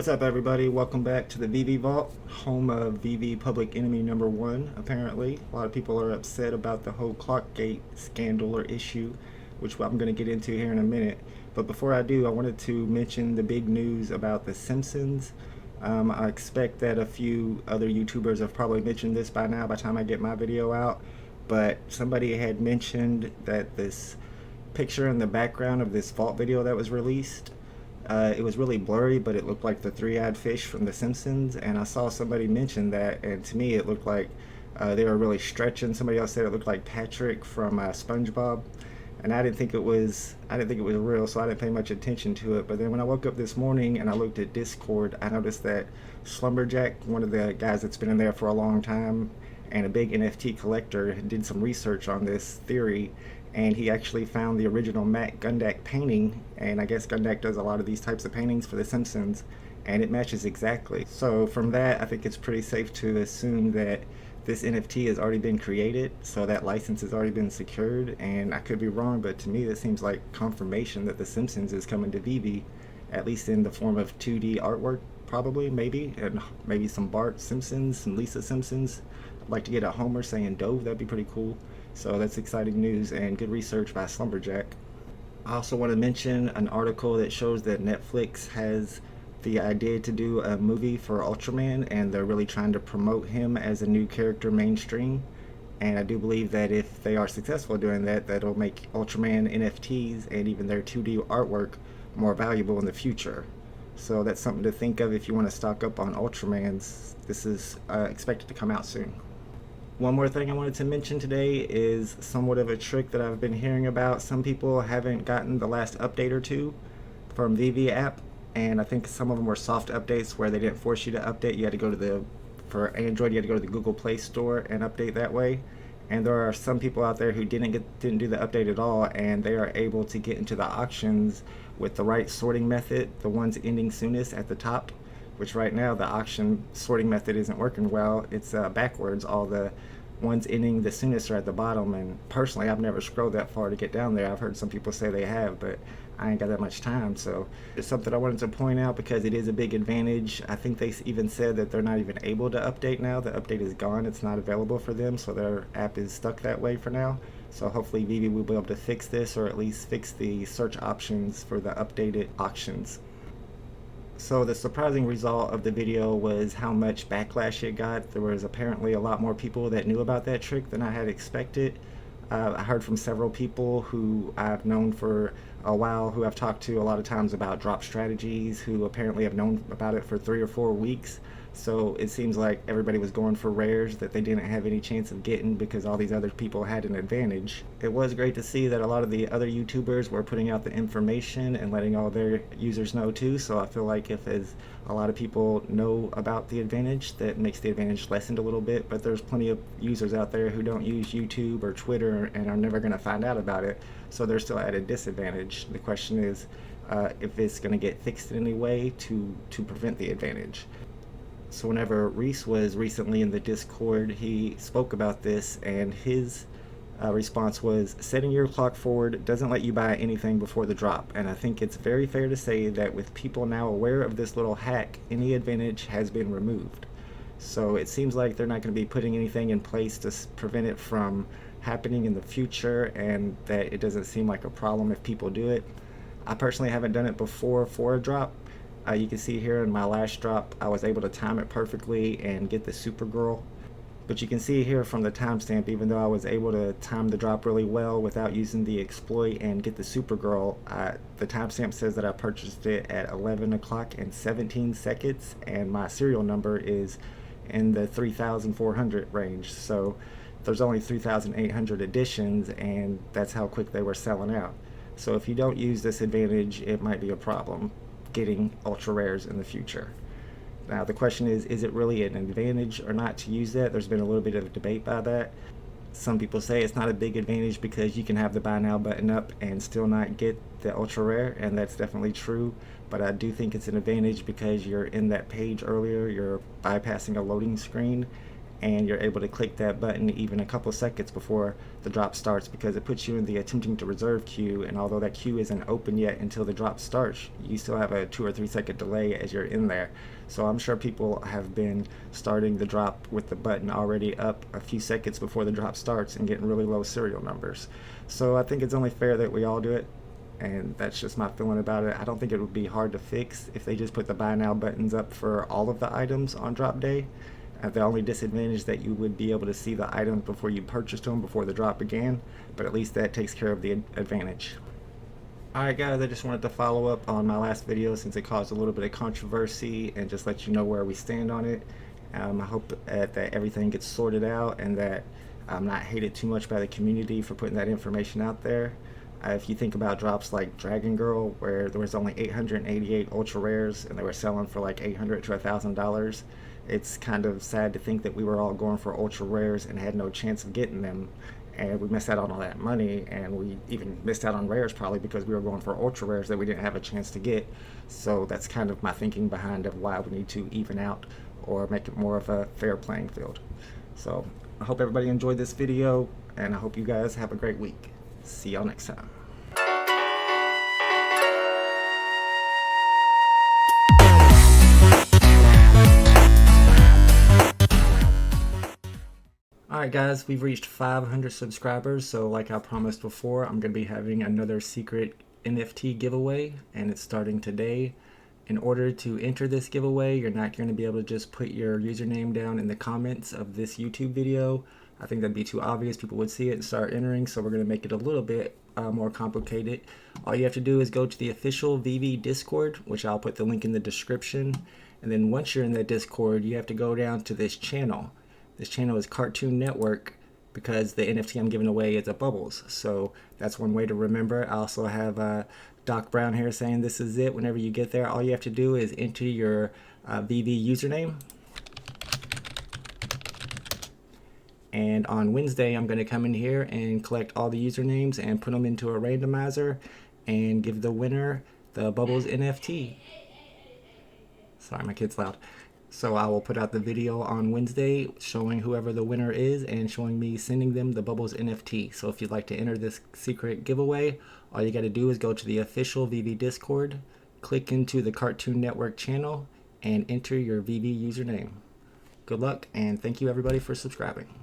What's up, everybody? Welcome back to the VeVe Vault, home of VeVe Public Enemy number one, apparently. A lot of people are upset about the whole Clockgate scandal or issue, which I'm going to get into here in a minute. But before I do, I wanted to mention the big news about the Simpsons. I expect that a few other YouTubers have probably mentioned this by now by the time I get my video out. But somebody had mentioned that this picture in the background of this Vault video that was released, it was really blurry, but it looked like the three-eyed fish from The Simpsons, and I saw somebody mention that, and to me it looked like they were really stretching. Somebody else said it looked like Patrick from SpongeBob, and I didn't think it was real, so I didn't pay much attention to it. But then when I woke up this morning and I looked at Discord, I noticed that Slumberjack, one of the guys that's been in there for a long time and a big NFT collector, did some research on this theory, and he actually found the original Matt Gundak painting, and I guess Gundak does a lot of these types of paintings for The Simpsons, and it matches exactly. So from that, I think it's pretty safe to assume that this NFT has already been created, so that license has already been secured, and I could be wrong, but to me this seems like confirmation that The Simpsons is coming to VeVe, at least in the form of 2D artwork, probably, maybe, and maybe some Bart Simpsons, some Lisa Simpsons. I'd like to get a Homer saying Dove, that'd be pretty cool. So that's exciting news and good research by Slumberjack. I also want to mention an article that shows that Netflix has the idea to do a movie for Ultraman, and they're really trying to promote him as a new character mainstream. And I do believe that if they are successful doing that, that'll make Ultraman NFTs and even their 2D artwork more valuable in the future. So that's something to think of if you want to stock up on Ultramans. This is expected to come out soon. One more thing I wanted to mention today is somewhat of a trick that I've been hearing about. Some people haven't gotten the last update or two from VeVe app, and I think some of them were soft updates where they didn't force you to update. You had to go to for Android, you had to go to the Google Play Store and update that way. And there are some people out there who didn't do the update at all, and they are able to get into the auctions with the right sorting method, the ones ending soonest at the top, which right now the auction sorting method isn't working well. It's backwards. All the ones ending the soonest are at the bottom, and personally I've never scrolled that far to get down there. I've heard some people say they have, but I ain't got that much time. So it's something I wanted to point out because it is a big advantage. I think they even said that they're not even able to update now. The update is gone. It's not available for them, so their app is stuck that way for now. So hopefully VeVe will be able to fix this, or at least fix the search options for the updated auctions. So the surprising result of the video was how much backlash it got. There was apparently a lot more people that knew about that trick than I had expected. I heard from several people who I've known for a while, who I've talked to a lot of times about drop strategies, who apparently have known about it for 3 or 4 weeks. So it seems like everybody was going for rares that they didn't have any chance of getting because all these other people had an advantage. It was great to see that a lot of the other YouTubers were putting out the information and letting all their users know too. So I feel like if as a lot of people know about the advantage, that makes the advantage lessened a little bit. But there's plenty of users out there who don't use YouTube or Twitter and are never going to find out about it. So they're still at a disadvantage. The question is if it's going to get fixed in any way to prevent the advantage. So whenever Reese was recently in the Discord, he spoke about this, and his response was, setting your clock forward doesn't let you buy anything before the drop. And I think it's very fair to say that with people now aware of this little hack, any advantage has been removed. So it seems like they're not going to be putting anything in place to prevent it from happening in the future, and that it doesn't seem like a problem if people do it. I personally haven't done it before for a drop. You can see here in my last drop, I was able to time it perfectly and get the Supergirl. But you can see here from the timestamp, even though I was able to time the drop really well without using the exploit and get the Supergirl, the timestamp says that I purchased it at 11 o'clock and 17 seconds, and my serial number is in the 3,400 range. So there's only 3,800 editions, and that's how quick they were selling out. So if you don't use this advantage, it might be a problem getting ultra rares in the future. Now the question is it really an advantage or not to use that? There's been a little bit of a debate by that. Some people say it's not a big advantage because you can have the buy now button up and still not get the ultra rare, and that's definitely true. But I do think it's an advantage because you're in that page earlier, you're bypassing a loading screen, and you're able to click that button even a couple seconds before the drop starts, because it puts you in the attempting to reserve queue, and although that queue isn't open yet until the drop starts, you still have a 2 or 3 second delay as you're in there. So I'm sure people have been starting the drop with the button already up a few seconds before the drop starts and getting really low serial numbers. So I think it's only fair that we all do it, and that's just my feeling about it. I don't think it would be hard to fix if they just put the buy now buttons up for all of the items on drop day. The only disadvantage that you would be able to see the items before you purchased them before the drop began, but at least that takes care of the advantage. Alright guys, I just wanted to follow up on my last video since it caused a little bit of controversy and just let you know where we stand on it. I hope that everything gets sorted out and that I'm not hated too much by the community for putting that information out there. If you think about drops like Dragon Girl, where there was only 888 ultra rares and they were selling for like $800 to $1,000, it's kind of sad to think that we were all going for ultra rares and had no chance of getting them, and we missed out on all that money, and we even missed out on rares probably because we were going for ultra rares that we didn't have a chance to get. So that's kind of my thinking behind of why we need to even out or make it more of a fair playing field. So I hope everybody enjoyed this video, and I hope you guys have a great week. See y'all next time. Alright guys, we've reached 500 subscribers, so like I promised before, I'm going to be having another secret NFT giveaway, and it's starting today. In order to enter this giveaway, you're not going to be able to just put your username down in the comments of this YouTube video. I think that'd be too obvious. People would see it and start entering, so we're going to make it a little bit more complicated. All you have to do is go to the official VeVe Discord, which I'll put the link in the description, and then once you're in the Discord, you have to go down to this channel. This channel is Cartoon Network because the NFT I'm giving away is a Bubbles. So that's one way to remember. I also have Doc Brown here saying this is it. Whenever you get there, all you have to do is enter your VeVe username. And on Wednesday, I'm going to come in here and collect all the usernames and put them into a randomizer and give the winner the Bubbles NFT. Sorry, my kid's loud. So I will put out the video on Wednesday showing whoever the winner is and showing me sending them the Bubbles NFT. So if you'd like to enter this secret giveaway, all you got to do is go to the official VeVe Discord, click into the Cartoon Network channel, and enter your VeVe username. Good luck, and thank you everybody for subscribing.